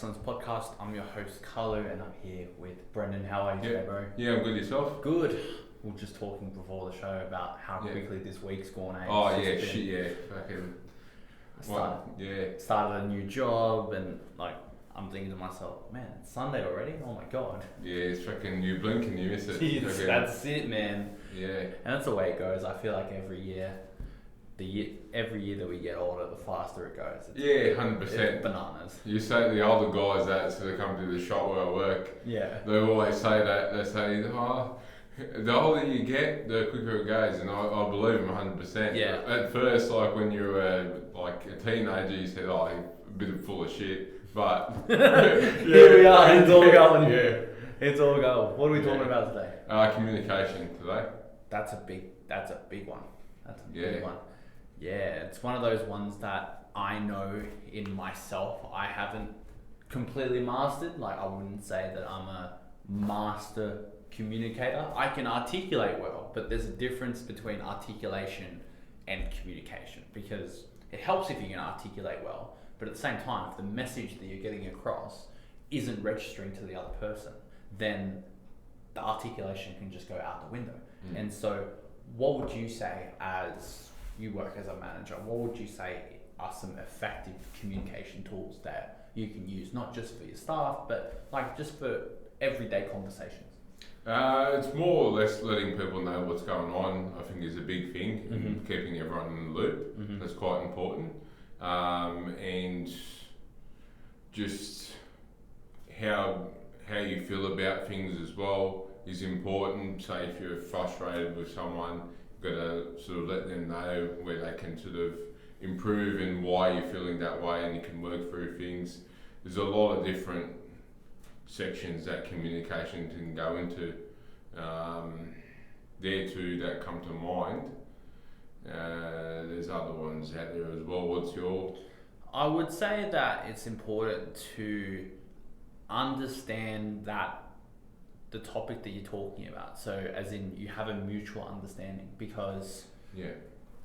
Excellence Podcast. I'm your host, Carlo, and I'm here with Brendan. How are you today, bro? Yeah, I'm good. Yourself? Good. We were just talking before the show about how quickly this week's gone. Fucking. Started a new job, and I'm thinking to myself, man, it's Sunday already. Oh my god. Yeah, it's fucking you blink and you miss it. That's it, man. Yeah. And that's the way it goes. I feel like every year that we get older, the faster it goes. It's 100%. Bananas. You say the older guys that sort of come to the shop where I work. Yeah. They always say that. They say, the older you get, the quicker it goes, and I believe them 100%. Yeah. At first, when you were a teenager, you said, "Oh, you're a bit full of shit," but here we are. It's all going. Yeah. It's all going. What are we talking about today? Communication today. That's a big one. That's a big one. Yeah, it's one of those ones that I know in myself I haven't completely mastered. I wouldn't say that I'm a master communicator. I can articulate well, but there's a difference between articulation and communication, because it helps if you can articulate well, but at the same time, if the message that you're getting across isn't registering to the other person, then the articulation can just go out the window. And so what would you say, as you work as a manager, what would you say are some effective communication tools that you can use, not just for your staff, but just for everyday conversations? It's more or less letting people know what's going on, I think, is a big thing, and keeping everyone in the loop. That's quite important. And just how you feel about things as well is important. Say if you're frustrated with someone, you've got to sort of let them know where they can sort of improve and why you're feeling that way, and you can work through things. There's a lot of different sections that communication can go into. There too that come to mind. There's other ones out there as well. What's your? I would say that it's important to understand that the topic that you're talking about. So as in you have a mutual understanding, because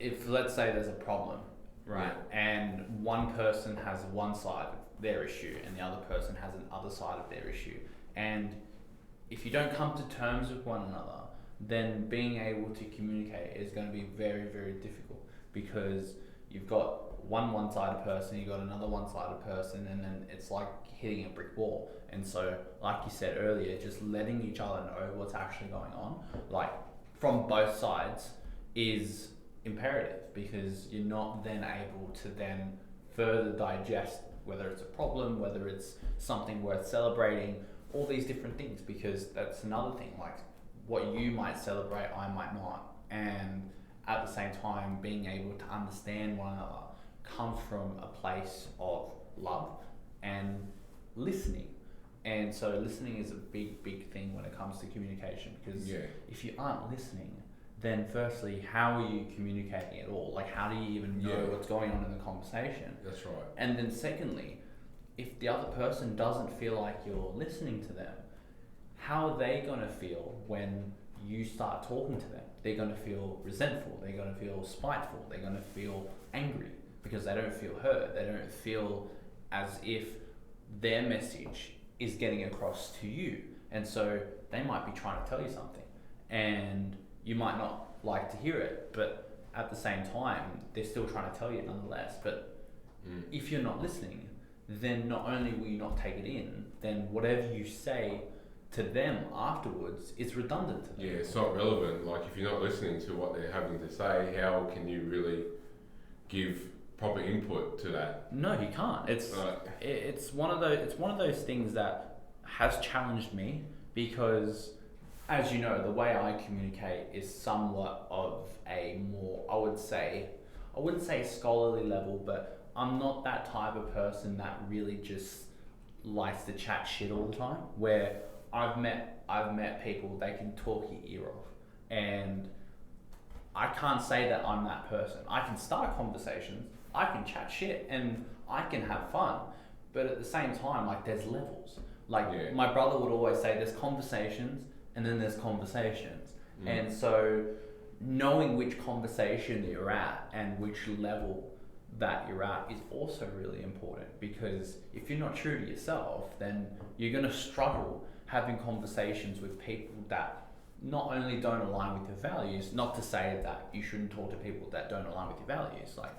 if let's say there's a problem, right, and one person has one side of their issue and the other person has another side of their issue, and if you don't come to terms with one another, then being able to communicate is going to be very, very difficult, because you've got one-sided person, you've got another one-sided person, and then it's like hitting a brick wall. And so, like you said earlier, just letting each other know what's actually going on, from both sides, is imperative, because you're not then able to then further digest whether it's a problem, whether it's something worth celebrating, all these different things, because that's another thing. What you might celebrate, I might not. And at the same time, being able to understand one another comes from a place of love and listening. And so listening is a big, big thing when it comes to communication, because if you aren't listening, then firstly, how are you communicating at all? How do you even know what's going on in the conversation? That's right. And then secondly, if the other person doesn't feel like you're listening to them, how are they going to feel when you start talking to them? They're going to feel resentful, they're going to feel spiteful, they're going to feel angry, because they don't feel heard. They don't feel as if their message is getting across to you. And so they might be trying to tell you something, and you might not like to hear it, but at the same time, they're still trying to tell you nonetheless. But if you're not listening, then not only will you not take it in, then whatever you say to them afterwards is redundant to them. Yeah, it's not relevant. If you're not listening to what they're having to say, how can you really give proper input to that? No, you can't. It's one of those things that has challenged me, because, as you know, the way I communicate is somewhat of a more, I wouldn't say scholarly level, but I'm not that type of person that really just likes to chat shit all the time, where I've met people, they can talk your ear off, and I can't say that I'm that person. I can start conversations, I can chat shit, and I can have fun, but at the same time, there's levels. My brother would always say, there's conversations and then there's conversations. And so knowing which conversation you're at and which level that you're at is also really important, because if you're not true to yourself, then you're going to struggle having conversations with people that not only don't align with your values, not to say that you shouldn't talk to people that don't align with your values, like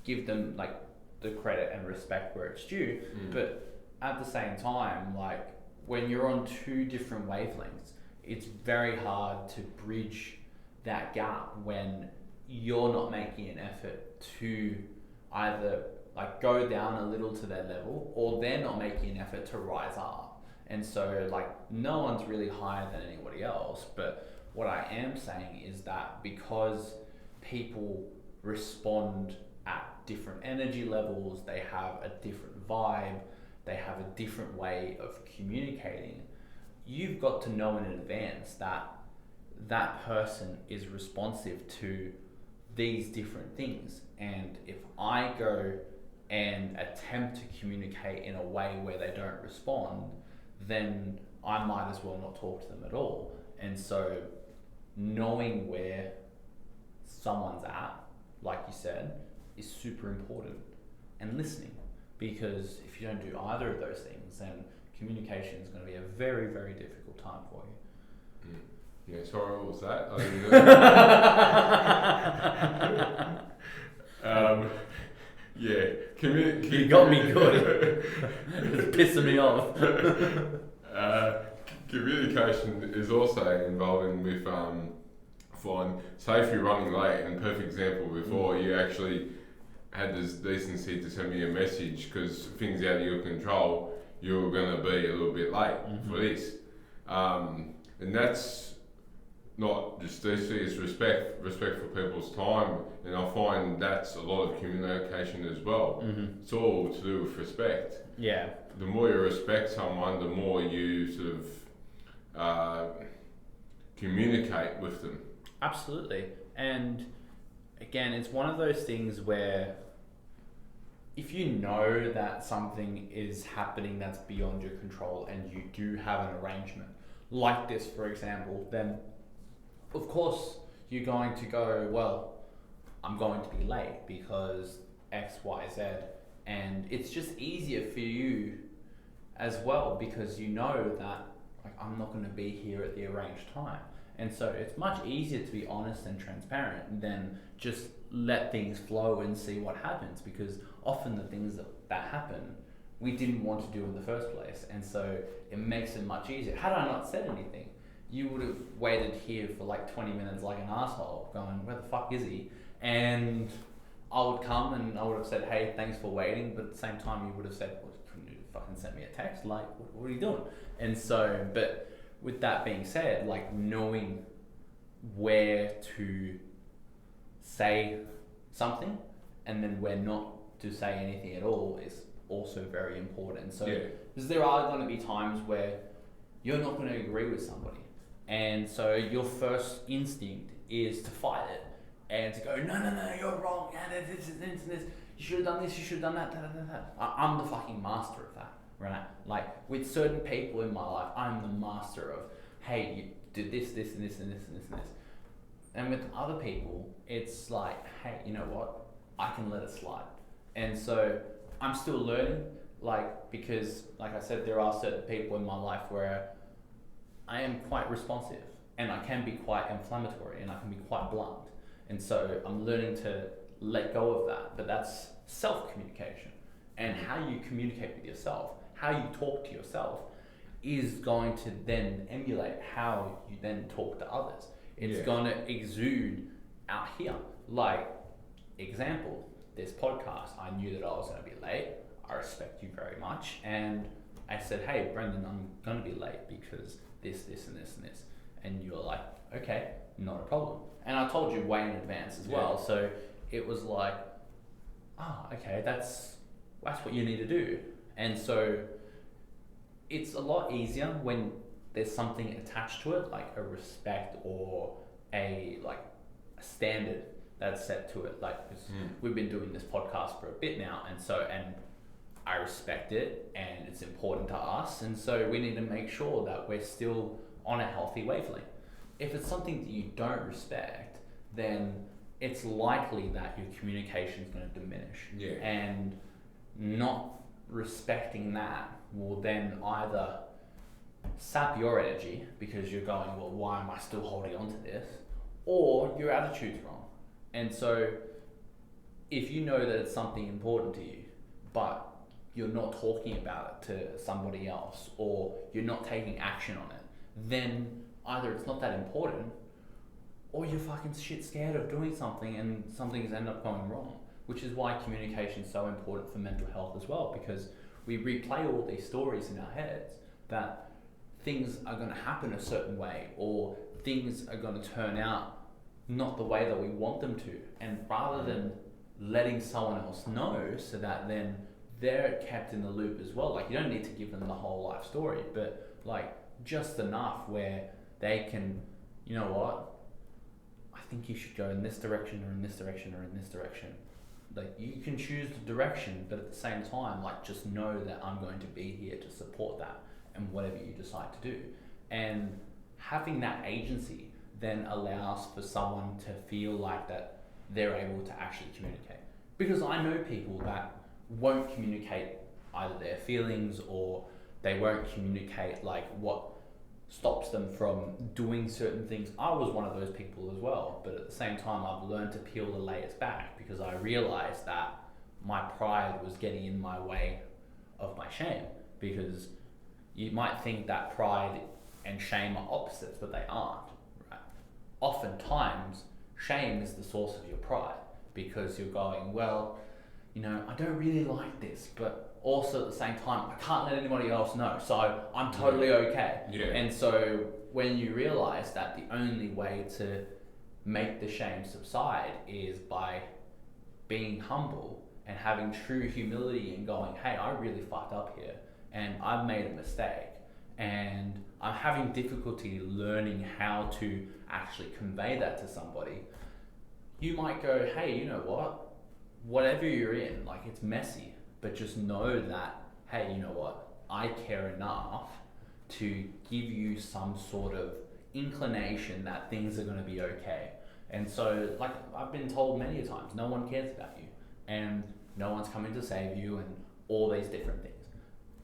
give them like the credit and respect where it's due, but at the same time, like when you're on two different wavelengths, it's very hard to bridge that gap when you're not making an effort to either like go down a little to their level, or they're not making an effort to rise up. And so like no one's really higher than anybody else, but what I am saying is that because people respond at different energy levels, they have a different vibe, they have a different way of communicating, you've got to know in advance that that person is responsive to these different things. And if I go and attempt to communicate in a way where they don't respond, then I might as well not talk to them at all. And so knowing where someone's at, like you said, is super important. And listening, because if you don't do either of those things, then communication is going to be a very, very difficult time for you. Yeah, sorry, what was that? You got me good. It's pissing me off. Communication is also involving with say if you're running late, and perfect example before, you actually had this decency to send me a message because things out of your control, you're going to be a little bit late for this. And that's not just decency, it's respect for people's time, and I find that's a lot of communication as well. It's all to do with respect. Yeah. The more you respect someone, the more you sort of communicate with them. Absolutely. And again, it's one of those things where if you know that something is happening that's beyond your control and you do have an arrangement like this, for example, then of course you're going to go, well, I'm going to be late because X, Y, Z. And it's just easier for you as well, because you know that like I'm not going to be here at the arranged time. And so it's much easier to be honest and transparent than just let things flow and see what happens, because often the things that happen we didn't want to do in the first place. And so it makes it much easier. Had I not said anything, you would have waited here for like 20 minutes like an asshole going, where the fuck is he? And I would come and I would have said, hey, thanks for waiting. But at the same time, you would have said, well, couldn't you fucking send me a text? Like, what are you doing? And so, but with that being said, like knowing where to say something and then where not to say anything at all is also very important. So, because there are going to be times where you're not going to agree with somebody. And so your first instinct is to fight it and to go, no, you're wrong. Yeah, this. You should have done this, you should have done that. I'm the fucking master of that, right? Like with certain people in my life, I'm the master of, hey, you did this, and this. And with other people, it's like, hey, you know what? I can let it slide. And so I'm still learning, like, because like I said, there are certain people in my life where I am quite responsive and I can be quite inflammatory and I can be quite blunt. And so I'm learning to let go of that, but that's self-communication. And how you communicate with yourself, how you talk to yourself is going to then emulate how you then talk to others. It's going to exude out here. Like, example, this podcast, I knew that I was going to be late. I respect you very much. And I said, hey, Brendan, I'm going to be late because this. And you're like, okay, not a problem. And I told you way in advance as well. So it was like, okay, that's what you need to do. And so it's a lot easier when there's something attached to it, like a respect or a standard that's set to it. Like, we've been doing this podcast for a bit now, and I respect it, and it's important to us, and so we need to make sure that we're still on a healthy wavelength. If it's something that you don't respect, then it's likely that your communication is going to diminish. Yeah. And not respecting that will then either sap your energy because you're going, well, why am I still holding on to this? Or your attitude's wrong. And so if you know that it's something important to you, but you're not talking about it to somebody else, or you're not taking action on it, then either it's not that important, or you're fucking shit scared of doing something and something's ended up going wrong. Which is why communication is so important for mental health as well, because we replay all these stories in our heads that things are going to happen a certain way, or things are going to turn out not the way that we want them to. And rather than letting someone else know so that then they're kept in the loop as well, like you don't need to give them the whole life story, but like just enough where they can, you know what, I think you should go in this direction or in this direction or in this direction. Like you can choose the direction, but at the same time, like just know that I'm going to be here to support that and whatever you decide to do. And having that agency then allows for someone to feel like that they're able to actually communicate. Because I know people that won't communicate either their feelings, or they won't communicate like what stops them from doing certain things. I was one of those people as well, but at the same time I've learned to peel the layers back, because I realized that my pride was getting in my way of my shame. Because you might think that pride and shame are opposites, but they aren't, right? Oftentimes shame is the source of your pride, because you're going, well, you know, I don't really like this, but also at the same time, I can't let anybody else know, so I'm totally okay. Yeah. And so when you realize that the only way to make the shame subside is by being humble and having true humility and going, hey, I really fucked up here and I've made a mistake and I'm having difficulty learning how to actually convey that to somebody, you might go, hey, you know what? Whatever you're in, like it's messy, but just know that, hey, you know what? I care enough to give you some sort of inclination that things are going to be okay. And so, like I've been told many times, no one cares about you and no one's coming to save you and all these different things.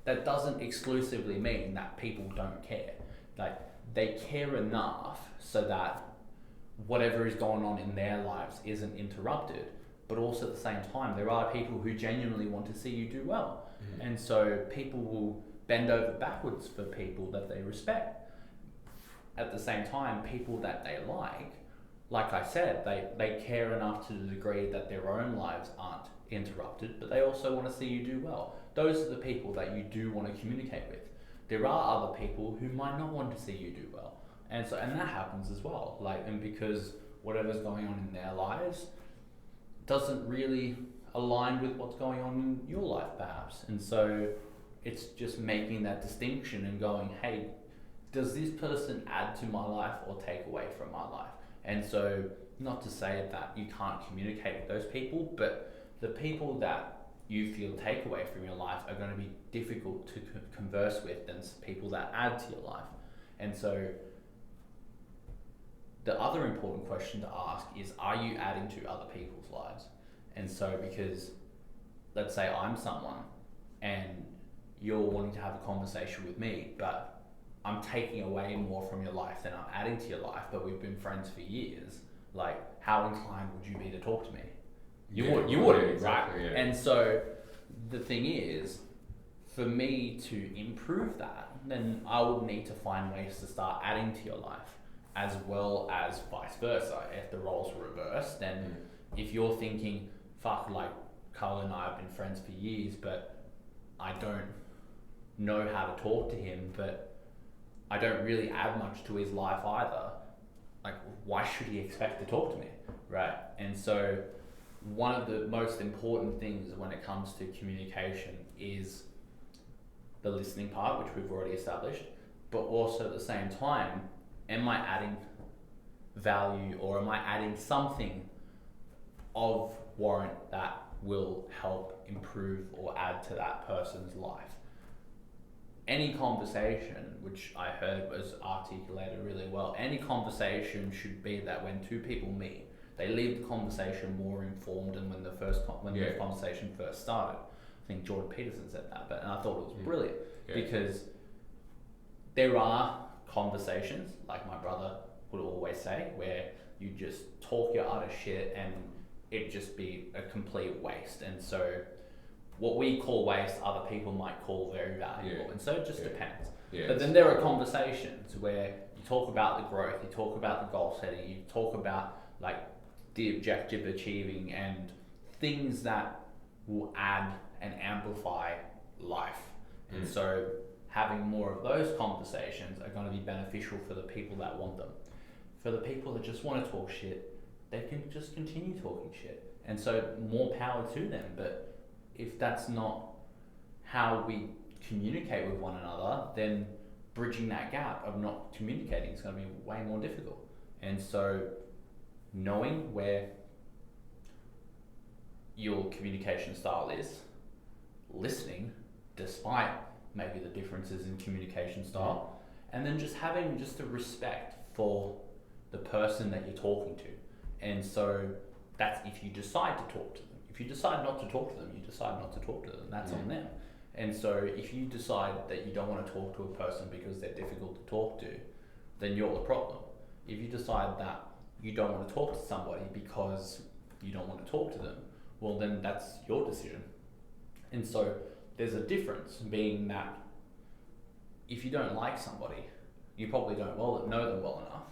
That doesn't exclusively mean that people don't care. Like they care enough so that whatever is going on in their lives isn't interrupted. But also at the same time, there are people who genuinely want to see you do well. Mm-hmm. And so people will bend over backwards for people that they respect. At the same time, people that they like I said, they care enough to the degree that their own lives aren't interrupted, but they also want to see you do well. Those are the people that you do want to communicate with. There are other people who might not want to see you do well. And that happens as well. And because whatever's going on in their lives doesn't really align with what's going on in your life perhaps. And so it's just making that distinction and going, hey, does this person add to my life or take away from my life? And so not to say that you can't communicate with those people, but the people that you feel take away from your life are going to be difficult to converse with than people that add to your life. And so the other important question to ask is, are you adding to other people's lives? And so because let's say I'm someone and you're wanting to have a conversation with me, but I'm taking away more from your life than I'm adding to your life, but we've been friends for years, like how inclined would you be to talk to me? You wouldn't, exactly, right? Yeah. And so the thing is, for me to improve that, then I would need to find ways to start adding to your life, as well as vice versa. If the roles were reversed, then if you're thinking, fuck, like Carl and I have been friends for years, but I don't know how to talk to him, but I don't really add much to his life either. Like, why should he expect to talk to me, right? And so one of the most important things when it comes to communication is the listening part, which we've already established, but also at the same time, am I adding value or am I adding something of warrant that will help improve or add to that person's life? Any conversation, which I heard was articulated really well, any conversation should be that when two people meet, they leave the conversation more informed than when the conversation first started. I think Jordan Peterson said that, and I thought it was brilliant because there are conversations, like my brother would always say, where you just talk your utter shit and it just be a complete waste. And so what we call waste, other people might call very valuable. And so it just depends. But then there are conversations where you talk about the growth, you talk about the goal setting, you talk about like the objective achieving and things that will add and amplify life. And so having more of those conversations are going to be beneficial for the people that want them. For the people that just want to talk shit, they can just continue talking shit. And so more power to them. But if that's not how we communicate with one another, then bridging that gap of not communicating is going to be way more difficult. And so knowing where your communication style is, listening despite maybe the differences in communication style, and then just having just a respect for the person that you're talking to. And so that's if you decide to talk to them. If you decide not to talk to them, you decide not to talk to them. That's on them. And so if you decide that you don't want to talk to a person because they're difficult to talk to, then you're the problem. If you decide that you don't want to talk to somebody because you don't want to talk to them, well then that's your decision. And so there's a difference being that if you don't like somebody, you probably don't know them well enough.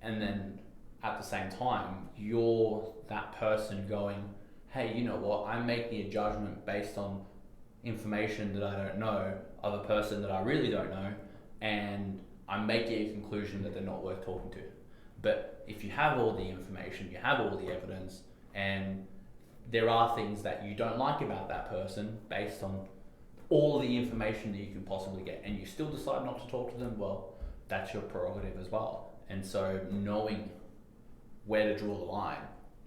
And then at the same time, you're that person going, hey, you know what, I'm making a judgment based on information that I don't know of a person that I really don't know, and I'm making a conclusion that they're not worth talking to. But if you have all the information, you have all the evidence, and there are things that you don't like about that person based on all the information that you can possibly get, and you still decide not to talk to them, well, that's your prerogative as well. And so knowing where to draw the line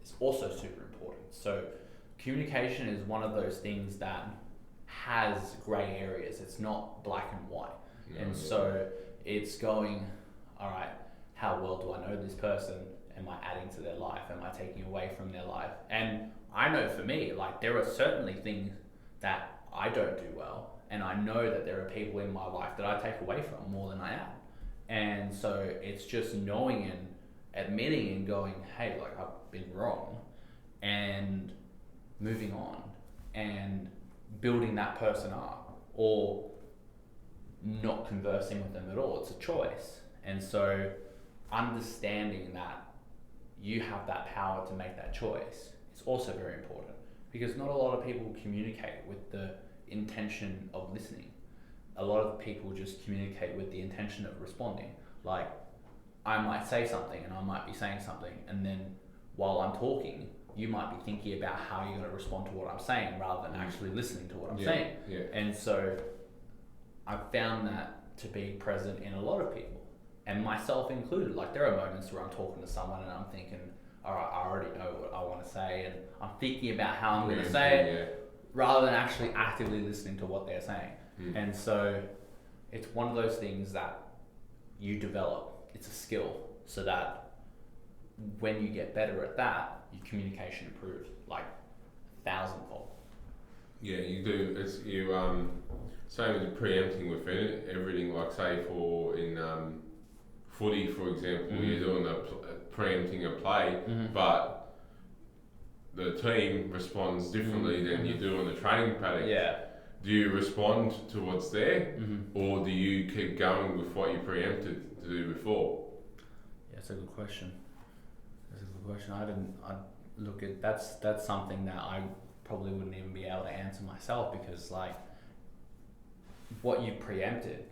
is also super important. So communication is one of those things that has grey areas. It's not black and white. So it's going, all right, how well do I know this person? Am I adding to their life? Am I taking away from their life? And I know for me, like there are certainly things that I don't do well. And I know that there are people in my life that I take away from more than I add. And so it's just knowing and admitting and going, hey, like I've been wrong, and moving on and building that person up, or not conversing with them at all. It's a choice. And so understanding that you have that power to make that choice is also very important, because not a lot of people communicate with the intention of listening. A lot of people just communicate with the intention of responding. Like I might say something and I might be saying something, and then while I'm talking, you might be thinking about how you're going to respond to what I'm saying rather than actually listening to what I'm saying. And so I've found that to be present in a lot of people, and myself included. Like there are moments where I'm talking to someone and I'm thinking, all right, I already know what I want to say, and I'm thinking about how I'm going to say it rather than actually actively listening to what they're saying. And so it's one of those things that you develop. It's a skill, so that when you get better at that, your communication improves like 1,000-fold. Yeah, you do. It's you. Same as preempting with everything. Like say in footy, for example, you're doing preempting a play, but the team responds differently than you do on the training paddock. Do you respond to what's there, or do you keep going with what you preempted to do before? Yeah, that's a good question. I look at that's something that I probably wouldn't even be able to answer myself, because like what you preempted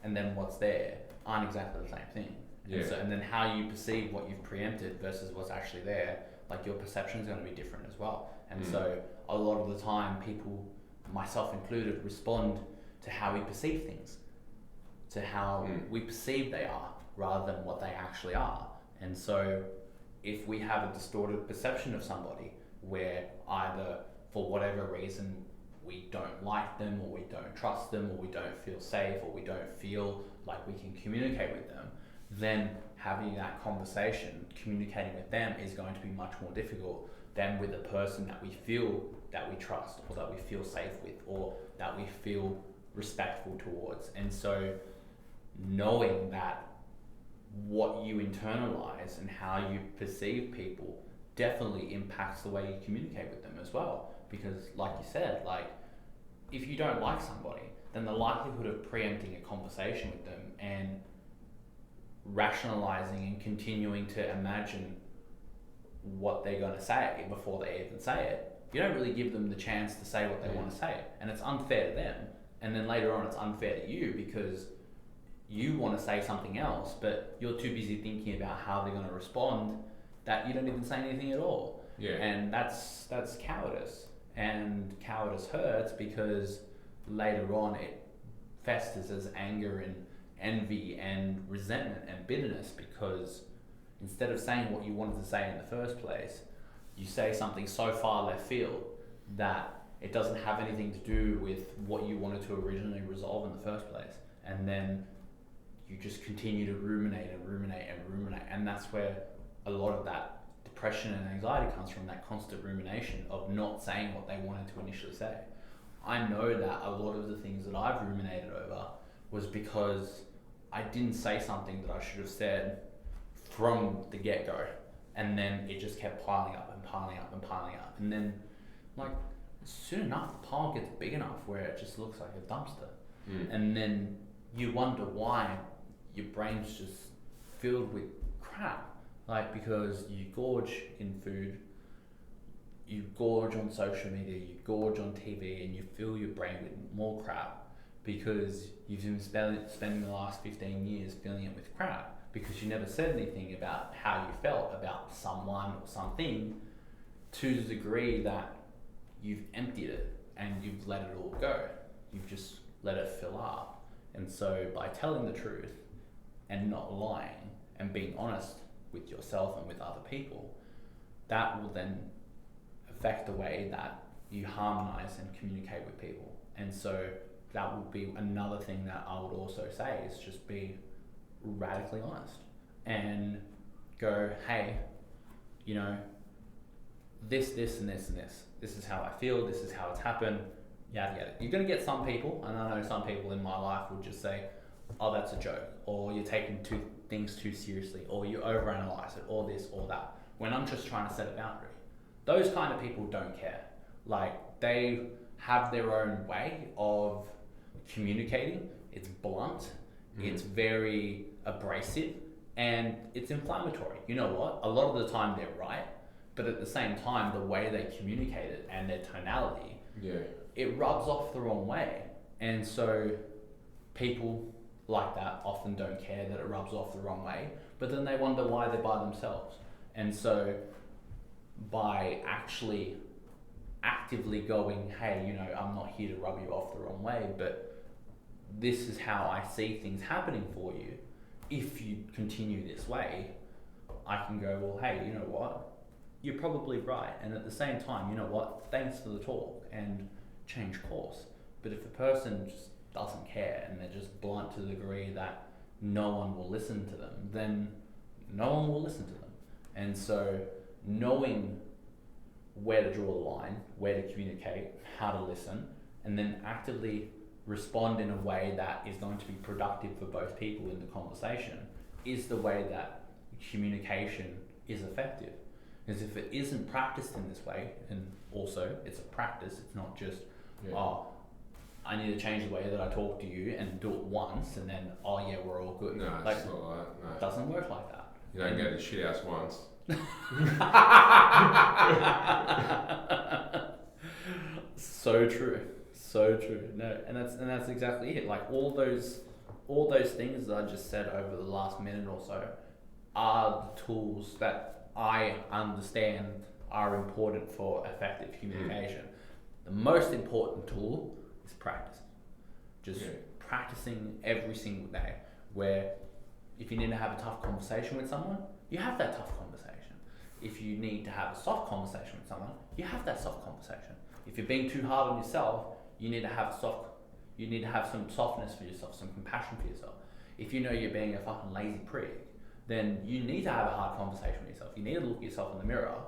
and then what's there aren't exactly the same thing. And then how you perceive what you've preempted versus what's actually there, like your perception is going to be different as well. And so a lot of the time people, myself included, respond to how we perceive things, to how we perceive they are rather than what they actually are. And so if we have a distorted perception of somebody where either for whatever reason we don't like them, or we don't trust them, or we don't feel safe, or we don't feel like we can communicate with them, then having that conversation, communicating with them is going to be much more difficult than with a person that we feel that we trust, or that we feel safe with, or that we feel respectful towards. And so knowing that what you internalize and how you perceive people definitely impacts the way you communicate with them as well. Because like you said, like if you don't like somebody, then the likelihood of preempting a conversation with them and rationalizing and continuing to imagine what they're going to say before they even say it, you don't really give them the chance to say what they want to say, and it's unfair to them. And then later on it's unfair to you because you want to say something else, but you're too busy thinking about how they're going to respond that you don't even say anything at all. Yeah. And that's cowardice, and cowardice hurts because later on it festers as anger and envy and resentment and bitterness, because instead of saying what you wanted to say in the first place, you say something so far left field that it doesn't have anything to do with what you wanted to originally resolve in the first place. And then you just continue to ruminate and ruminate and ruminate. And that's where a lot of that depression and anxiety comes from, that constant rumination of not saying what they wanted to initially say. I know that a lot of the things that I've ruminated over was because I didn't say something that I should have said from the get-go, and then it just kept piling up and piling up and piling up, and then like soon enough the pile gets big enough where it just looks like a dumpster. And then you wonder why your brain's just filled with crap, like because you gorge in food, you gorge on social media, you gorge on TV, and you fill your brain with more crap because you've been spending the last 15 years filling it with crap, because you never said anything about how you felt about someone or something to the degree that you've emptied it and you've let it all go. You've just let it fill up. And so by telling the truth and not lying and being honest with yourself and with other people, that will then affect the way that you harmonize and communicate with people. And so that would be another thing that I would also say, is just be radically honest and go, hey, you know, this and this and this. This is how I feel, this is how it's happened, yada yada. You're gonna get some people, and I know some people in my life would just say, oh, that's a joke, or you're taking things too seriously, or you overanalyze it, or this or that, when I'm just trying to set a boundary. Those kind of people don't care. Like, they have their own way of communicating. It's blunt, it's very abrasive, and it's inflammatory. You know what? A lot of the time they're right, but at the same time, the way they communicate it and their tonality, it rubs off the wrong way. And so people like that often don't care that it rubs off the wrong way, but then they wonder why they're by themselves. And so by actually actively going, hey, you know, I'm not here to rub you off the wrong way, but this is how I see things happening for you. If you continue this way, I can go, well, hey, you know what? You're probably right. And at the same time, you know what? Thanks for the talk, and change course. But if a person just doesn't care and they're just blunt to the degree that no one will listen to them, then no one will listen to them. And so knowing where to draw the line, where to communicate, how to listen, and then actively respond in a way that is going to be productive for both people in the conversation is the way that communication is effective. Because if it isn't practiced in this way, and also it's a practice, it's not just, oh, I need to change the way that I talk to you and do it once and then, oh yeah, we're all good. No, like, it's not like that. No. It doesn't work like that. You don't go to shit house once. So true. So true. No, and that's exactly it. Like all those things that I just said over the last minute or so are the tools that I understand are important for effective communication. The most important tool is practice. Just practicing every single day, where if you need to have a tough conversation with someone, you have that tough conversation. If you need to have a soft conversation with someone, you have that soft conversation. If you're being too hard on yourself, you need to have some softness for yourself, some compassion for yourself. if you know you're being a fucking lazy prick, then you need to have a hard conversation with yourself. You need to look at yourself in the mirror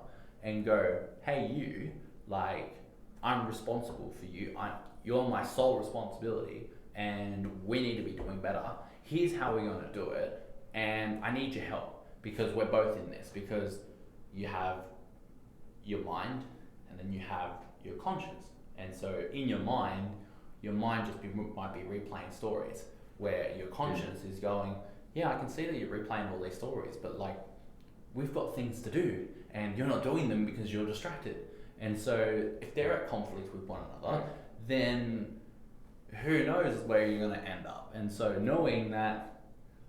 and go, hey, you, like, I'm responsible for you. You're my sole responsibility, and we need to be doing better. Here's how we're going to do it, and I need your help because we're both in this. Because you have your mind, and then you have your conscience. And so in your mind might be replaying stories, where your conscience is going, yeah, I can see that you're replaying all these stories, but like, we've got things to do, and you're not doing them because you're distracted. And so if they're at conflict with one another, then who knows where you're going to end up. And so knowing that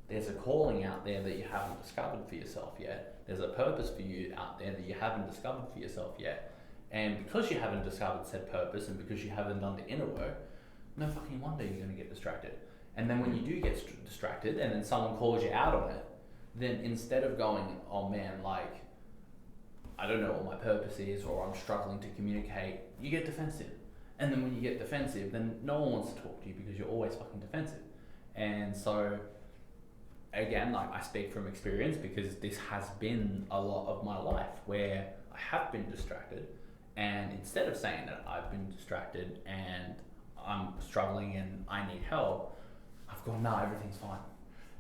there's a calling out there that you haven't discovered for yourself yet, there's a purpose for you out there that you haven't discovered for yourself yet, and because you haven't discovered said purpose, and because you haven't done the inner work, no fucking wonder you're going to get distracted. And then when you do get distracted and then someone calls you out on it, then instead of going, oh man, like, I don't know what my purpose is, or I'm struggling to communicate, you get defensive. And then when you get defensive, then no one wants to talk to you because you're always fucking defensive. And so, again, like, I speak from experience because this has been a lot of my life where I have been distracted, and instead of saying that I've been distracted and I'm struggling and I need help, I've gone, no, everything's fine.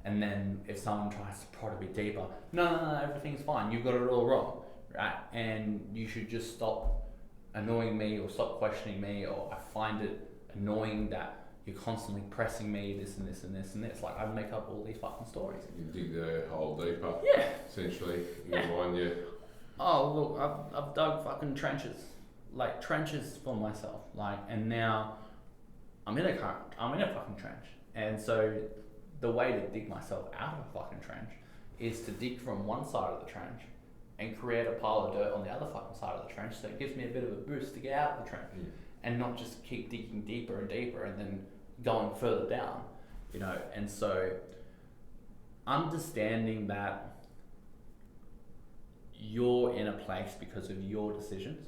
And then if someone tries to prod a bit deeper, no, everything's fine, you've got it all wrong, right? And you should just stop annoying me or stop questioning me, or I find it annoying that you're constantly pressing me, this and this and this and this. Like, I make up all these fucking stories. You dig the hole deeper. Yeah. Essentially, you mind you. Oh, look, I've dug fucking trenches for myself. Like, and now I'm in a fucking trench. And so the way to dig myself out of a fucking trench is to dig from one side of the trench and create a pile of dirt on the other fucking side of the trench, so it gives me a bit of a boost to get out of the trench, and not just keep digging deeper and deeper and then going further down, you know. And so understanding that you're in a place because of your decisions,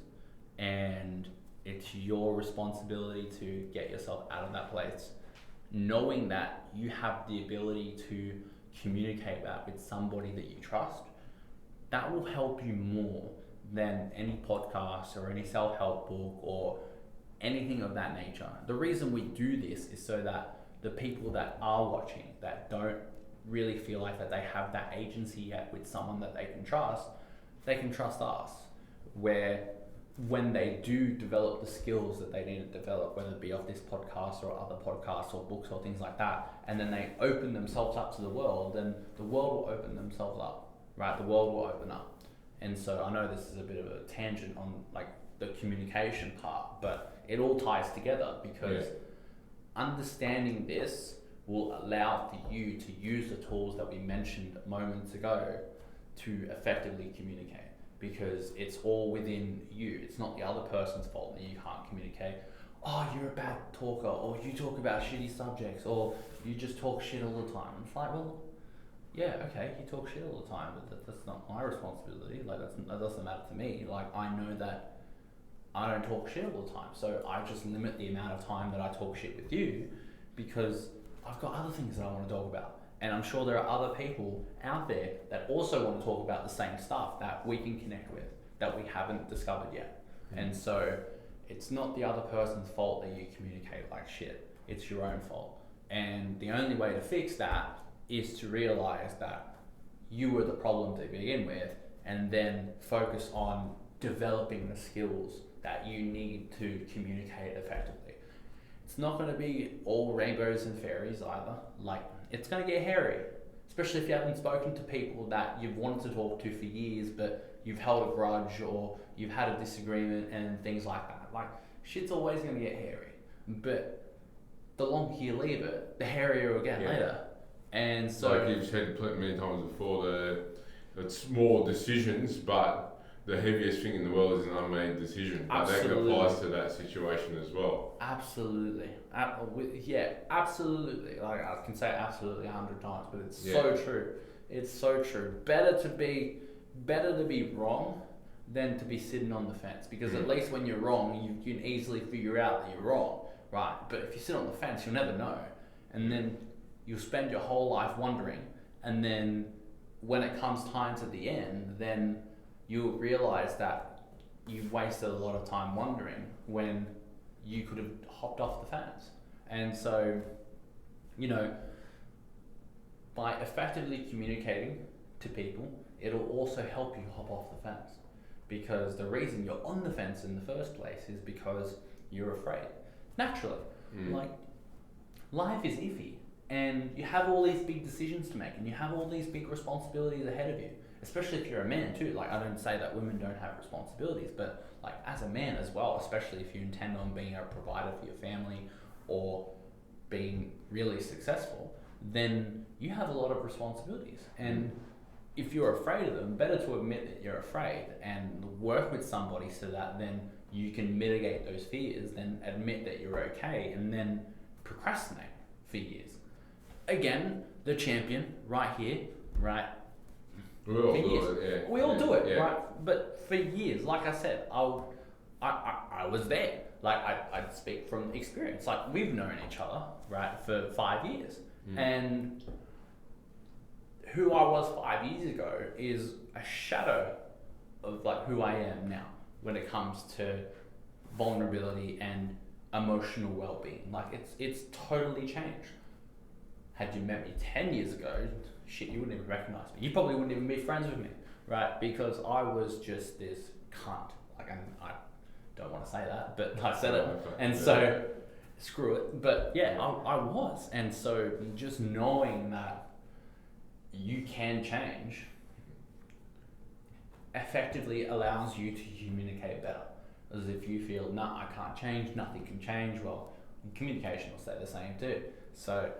and it's your responsibility to get yourself out of that place, knowing that you have the ability to communicate that with somebody that you trust, that will help you more than any podcast or any self-help book or anything of that nature. The reason we do this is so that the people that are watching, that don't really feel like that they have that agency yet with someone that they can trust us, where when they do develop the skills that they need to develop, whether it be off this podcast or other podcasts or books or things like that, and then they open themselves up to the world, then the world will open themselves up, right? The world will open up. And so I know this is a bit of a tangent on like the communication part, but it all ties together, because understanding this will allow for you to use the tools that we mentioned moments ago to effectively communicate, because it's all within you. It's not the other person's fault that you can't communicate. Oh, you're a bad talker, or you talk about shitty subjects, or you just talk shit all the time. It's like, well, yeah, okay, you talk shit all the time, but that's not my responsibility. Like, that doesn't matter to me. Like, I know that I don't talk shit all the time, so I just limit the amount of time that I talk shit with you, because I've got other things that I want to talk about. And I'm sure there are other people out there that also want to talk about the same stuff that we can connect with, that we haven't discovered yet. And so it's not the other person's fault that you communicate like shit. It's your own fault. And the only way to fix that is to realize that you were the problem to begin with, and then focus on developing the skills that you need to communicate effectively. It's not going to be all rainbows and fairies either. Like, it's going to get hairy, especially if you haven't spoken to people that you've wanted to talk to for years, but you've held a grudge or you've had a disagreement and things like that. Like, shit's always going to get hairy, but the longer you leave it, the hairier it'll get later. And so, like you've said many times before, it's more decisions, but the heaviest thing in the world is an unmade decision. But that applies to that situation as well. Absolutely. Yeah, absolutely. Like, I can say absolutely 100 times, but it's so true. It's so true. Better to be wrong than to be sitting on the fence, because at least when you're wrong, you can easily figure out that you're wrong, right? But if you sit on the fence, you'll never know. And then you'll spend your whole life wondering, and then when it comes time to the end, then you'll realize that you've wasted a lot of time wondering when you could have hopped off the fence. And so, you know, by effectively communicating to people, it'll also help you hop off the fence. Because the reason you're on the fence in the first place is because you're afraid. Naturally. Like, life is iffy, and you have all these big decisions to make, and you have all these big responsibilities ahead of you, especially if you're a man too. Like, I don't say that women don't have responsibilities, but like as a man as well, especially if you intend on being a provider for your family or being really successful, then you have a lot of responsibilities. And if you're afraid of them, better to admit that you're afraid and work with somebody so that then you can mitigate those fears, then admit that you're okay, and then procrastinate for years. Again, the champion right here, right? We all do it, yeah. We all do it, right? But for years, like I said, I was there. Like, I'd speak from experience. Like, we've known each other, right, for 5 years. And who I was 5 years ago is a shadow of like who I am now when it comes to vulnerability and emotional well-being. Like, it's totally changed. Had you met me 10 years ago, shit, you wouldn't even recognize me. You probably wouldn't even be friends with me, right? Because I was just this cunt. Like, I don't want to say that, but I said it. And so, screw it. But yeah, I was. And so just knowing that you can change effectively allows you to communicate better. As if you feel, nah, I can't change, nothing can change, well, communication will stay the same too. So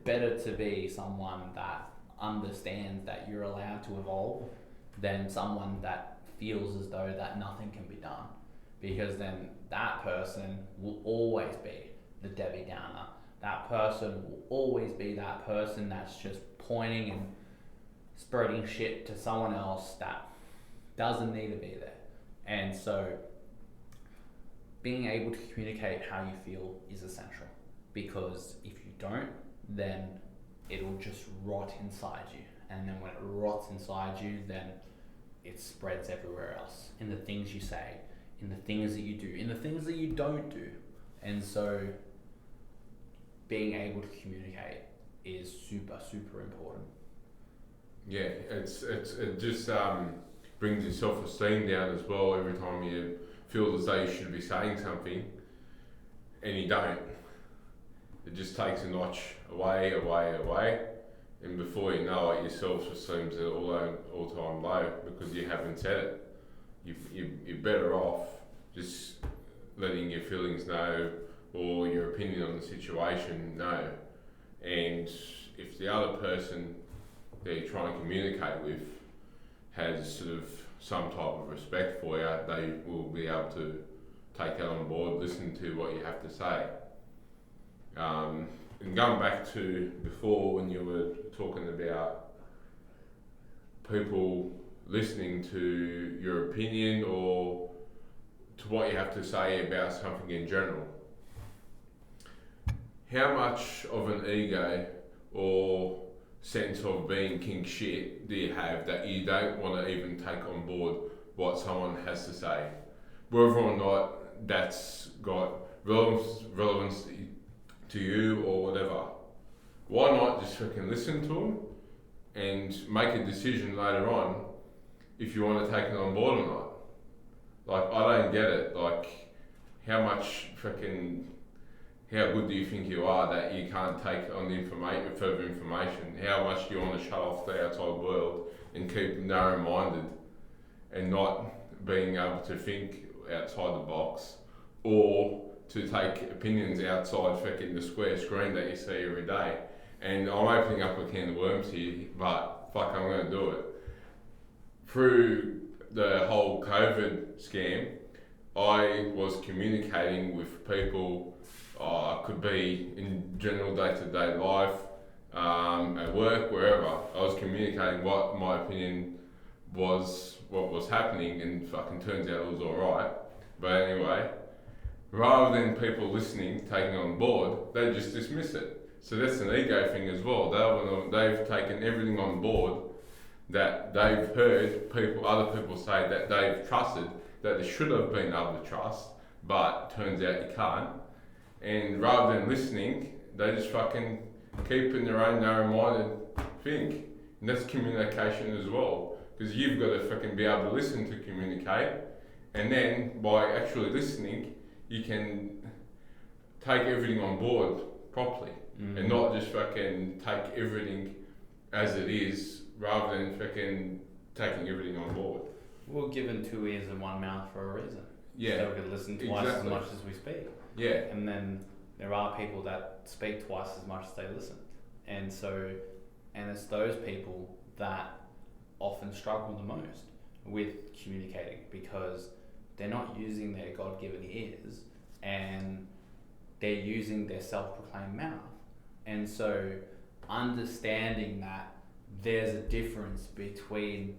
better to be someone that understands that you're allowed to evolve than someone that feels as though that nothing can be done. Because then that person will always be the Debbie Downer. That person will always be that person that's just pointing and spreading shit to someone else that doesn't need to be there. And so being able to communicate how you feel is essential, because if you don't, then it'll just rot inside you. And then when it rots inside you, then it spreads everywhere else, in the things you say, in the things that you do, in the things that you don't do. And so being able to communicate is super, super important. Yeah, it just brings your self-esteem down as well every time you feel as though you should be saying something and you don't. It just takes a notch away, and before you know it, your self-esteem's at all-time low because you haven't said it. You're better off just letting your feelings know or your opinion on the situation know. And if the other person that you're trying to communicate with has sort of some type of respect for you, they will be able to take that on board, listen to what you have to say. And going back to before when you were talking about people listening to your opinion or to what you have to say about something in general, how much of an ego or sense of being king shit do you have that you don't want to even take on board what someone has to say, whether or not that's got relevance to you or whatever? Why not just freaking listen to them and make a decision later on if you want to take it on board or not? Like, I don't get it. Like, how good do you think you are that you can't take on the further information? How much do you want to shut off the outside world and keep narrow-minded and not being able to think outside the box, or to take opinions outside freaking the square screen that you see every day? And I'm opening up a can of worms here, but fuck, I'm going to do it. Through the whole COVID scam, I was communicating with people. Could be in general day-to-day life, at work, wherever. I was communicating what my opinion was, what was happening, and fucking turns out it was alright. But anyway, rather than people listening, taking on board, they just dismiss it. So that's an ego thing as well. They've taken everything on board that they've heard other people say that they've trusted, that they should have been able to trust, but turns out you can't. And rather than listening, they just fucking keep in their own narrow-minded thing. And that's communication as well. Because you've got to fucking be able to listen to communicate. And then by actually listening, you can take everything on board properly. And not just fucking take everything as it is, rather than fucking taking everything on board. We're given 2 ears and 1 mouth for a reason. Yeah. So we could listen twice as much as we speak. Yeah. And then there are people that speak twice as much as they listen. And it's those people that often struggle the most with communicating, because they're not using their God-given ears and they're using their self-proclaimed mouth. And so understanding that there's a difference between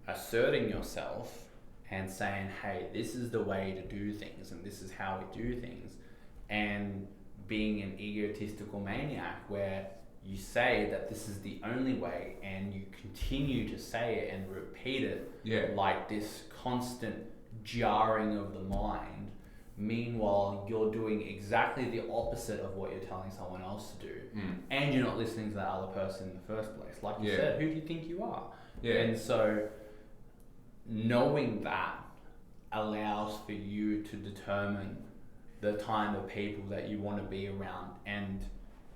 asserting yourself and saying, hey, this is the way to do things and this is how we do things, and being an egotistical maniac where you say that this is the only way and you continue to say it and repeat it, like this constant jarring of the mind. Meanwhile, you're doing exactly the opposite of what you're telling someone else to do, and you're not listening to that other person in the first place. Like you said, who do you think you are? And so knowing that allows for you to determine the kind of people that you want to be around and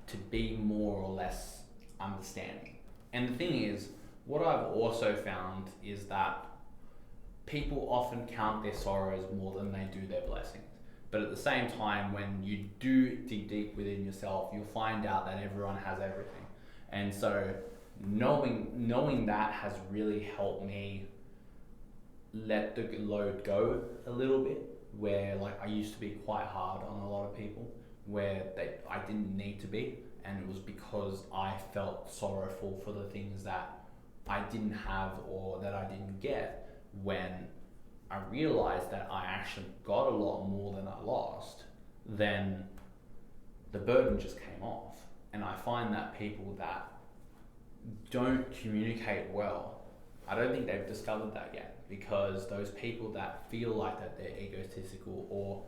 to be more or less understanding. And the thing is, what I've also found is that people often count their sorrows more than they do their blessings. But at the same time, when you do dig deep within yourself, you'll find out that everyone has everything. And so knowing that has really helped me let the load go a little bit, where like I used to be quite hard on a lot of people, where I didn't need to be, and it was because I felt sorrowful for the things that I didn't have or that I didn't get. When I realized that I actually got a lot more than I lost, then the burden just came off. And I find that people that don't communicate well, I don't think they've discovered that yet, because those people that feel like that they're egotistical, or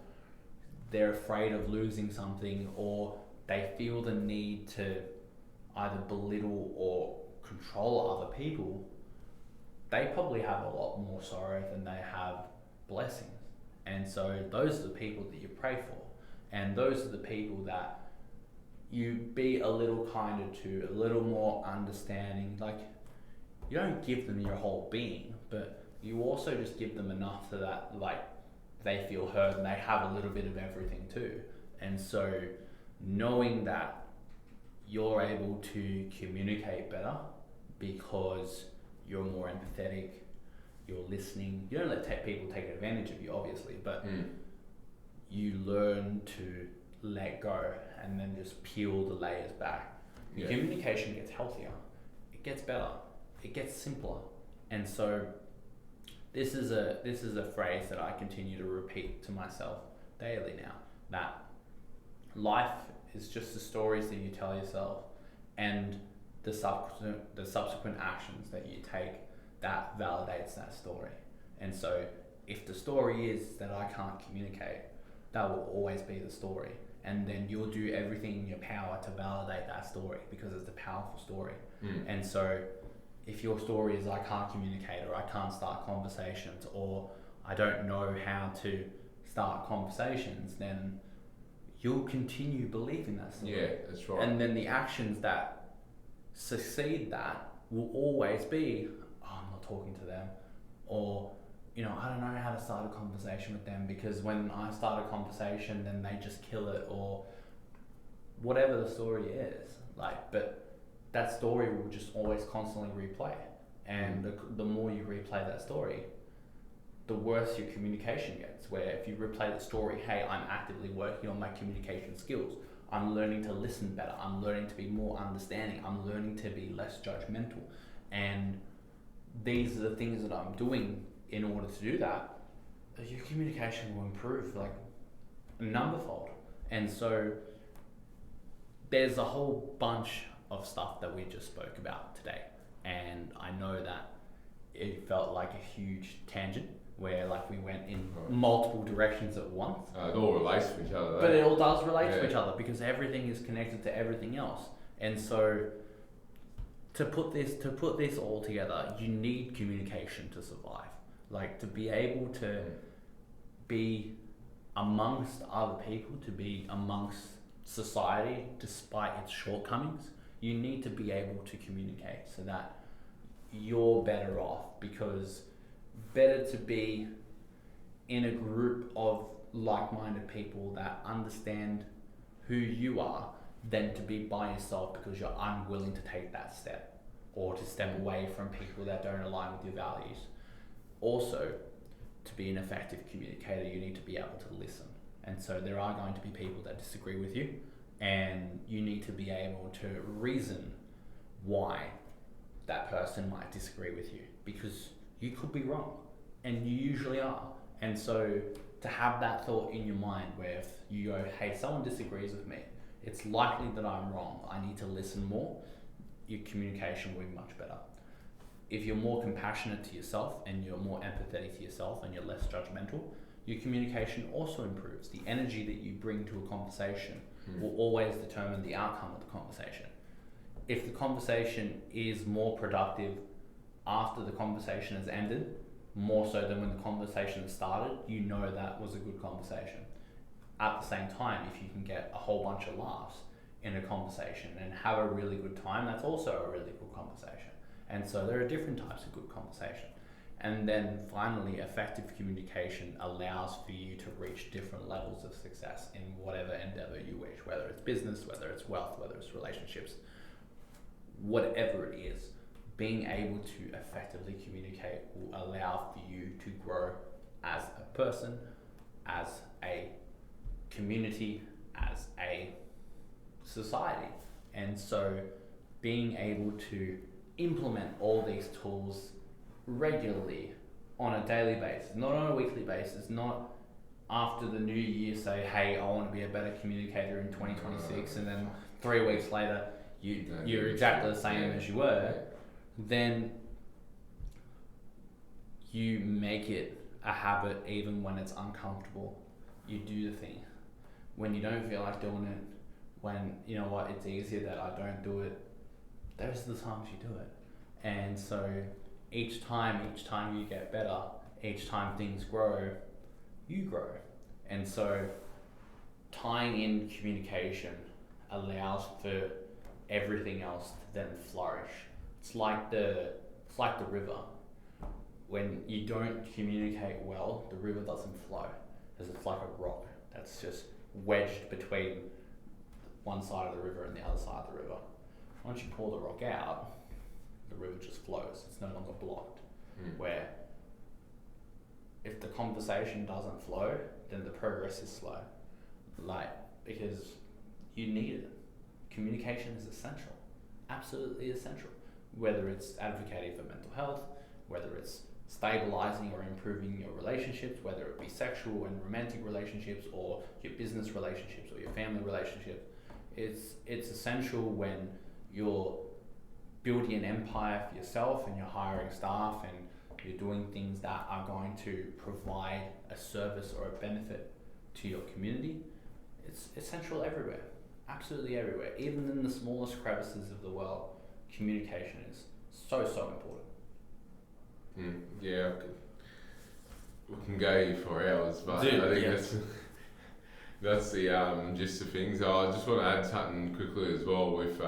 they're afraid of losing something, or they feel the need to either belittle or control other people, they probably have a lot more sorrow than they have blessings. And so those are the people that you pray for. And those are the people that you be a little kinder to, a little more understanding. Like, you don't give them your whole being, but you also just give them enough so that like they feel heard and they have a little bit of everything too. And so knowing that you're able to communicate better because you're more empathetic, you're listening. You don't let people take advantage of you, obviously, but you learn to let go and then just peel the layers back. Your communication gets healthier, it gets better, it gets simpler. And so this is a phrase that I continue to repeat to myself daily now, that life is just the stories that you tell yourself and the subsequent actions that you take that validates that story. And so if the story is that I can't communicate, that will always be the story. And then you'll do everything in your power to validate that story, because it's a powerful story. And so if your story is I can't communicate, or I can't start conversations, or I don't know how to start conversations, then you'll continue believing that story. Yeah, that's right. And then the actions that succeed that will always be, oh, I'm not talking to them, or I don't know how to start a conversation with them, because when I start a conversation then they just kill it, or whatever the story is. But that story will just always constantly replay, and the more you replay that story, the worse your communication gets. Where if you replay the story, hey, I'm actively working on my communication skills, I'm learning to listen better, I'm learning to be more understanding, I'm learning to be less judgmental, and these are the things that I'm doing in order to do that, your communication will improve like a numberfold. And so there's a whole bunch of stuff that we just spoke about today, and I know that it felt like a huge tangent where like we went in multiple directions at once. It all relates to each other, though. But it all does relate to each other because everything is connected to everything else. And so to put this all together, you need communication to survive. Like to be able to be amongst other people, to be amongst society despite its shortcomings, you need to be able to communicate so that you're better off, because better to be in a group of like-minded people that understand who you are than to be by yourself because you're unwilling to take that step or to step away from people that don't align with your values. Also, to be an effective communicator, you need to be able to listen. And so there are going to be people that disagree with you, and you need to be able to reason why that person might disagree with you, because you could be wrong, and you usually are. And so to have that thought in your mind where if you go, hey, someone disagrees with me, it's likely that I'm wrong, I need to listen more, your communication will be much better. If you're more compassionate to yourself and you're more empathetic to yourself and you're less judgmental, your communication also improves. The energy that you bring to a conversation will always determine the outcome of the conversation. If the conversation is more productive after the conversation has ended, more so than when the conversation started, you know that was a good conversation. At the same time, if you can get a whole bunch of laughs in a conversation and have a really good time, that's also a really good conversation. And so there are different types of good conversation. And then finally, effective communication allows for you to reach different levels of success in whatever endeavor you wish, whether it's business, whether it's wealth, whether it's relationships, whatever it is. Being able to effectively communicate will allow for you to grow as a person, as a community, as a society. And so being able to implement all these tools regularly on a daily basis, not on a weekly basis, not after the new year say, hey, I want to be a better communicator in 2026, and then 3 weeks later you're exactly the same as you were, then you make it a habit even when it's uncomfortable. You do the thing. When you don't feel like doing it, when you know what, it's easier that I don't do it, those are the times you do it. And so each time you get better, each time things grow, you grow. And so tying in communication allows for everything else to then flourish. It's like the river. When you don't communicate well, the river doesn't flow, because it's like a rock that's just wedged between one side of the river and the other side of the river. Once you pull the rock out, the river just flows. It's no longer blocked. Where if the conversation doesn't flow, then the progress is slow. Because you need it. Communication is essential. Absolutely essential. Whether it's advocating for mental health, whether it's stabilizing or improving your relationships, whether it be sexual and romantic relationships, or your business relationships, or your family relationships, it's essential when you're building an empire for yourself and you're hiring staff and you're doing things that are going to provide a service or a benefit to your community. It's essential everywhere, absolutely everywhere. Even in the smallest crevices of the world, communication is so important. Yeah, we can go here for hours, but Dude, I think that's the gist of things. I just want to add something quickly as well with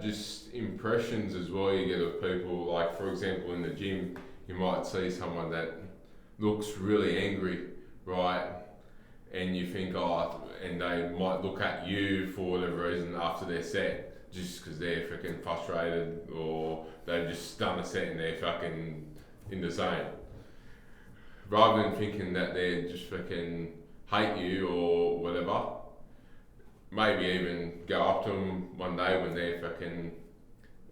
just impressions as well you get of people. Like, for example, in the gym, you might see someone that looks really angry, right? And you think, and they might look at you for whatever reason after their set, just because they're freaking frustrated, or they've just done a set and they're fucking in the zone. Rather than thinking that they just freaking hate you or whatever, maybe even go up to them one day when they're fucking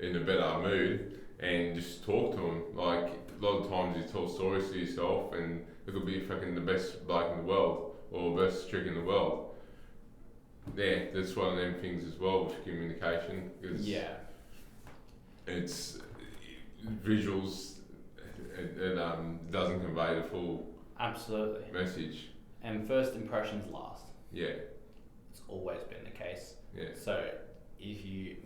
in a better mood and just talk to them. Like, a lot of times you tell stories to yourself and it could be fucking the best bloke in the world or best trick in the world. yeah, that's one of them things as well with communication. Cause Yeah. it's visuals. It doesn't convey the full Absolutely. message. And first impressions last. Yeah. It's always been the case. Yeah. So if you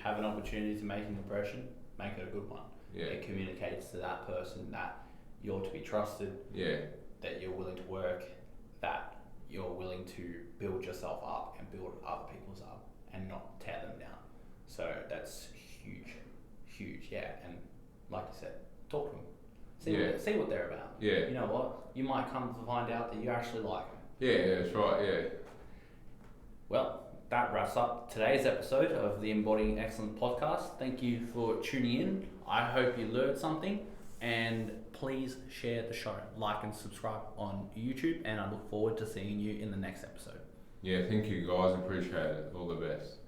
have an opportunity to make an impression, make it a good one. Yeah. It communicates to that person that you're to be trusted, Yeah. that you're willing to work, that you're willing to build yourself up and build other people's up and not tear them down. So that's huge, yeah. And like you said, talk to them. See what they're about. Yeah. You know what? You might come to find out that you actually like them. Yeah, that's right, yeah. Well, that wraps up today's episode of the Embodying Excellence podcast. Thank you for tuning in. I hope you learned something, and please share the show, like and subscribe on YouTube, and I look forward to seeing you in the next episode. Yeah, thank you guys, appreciate it. All the best.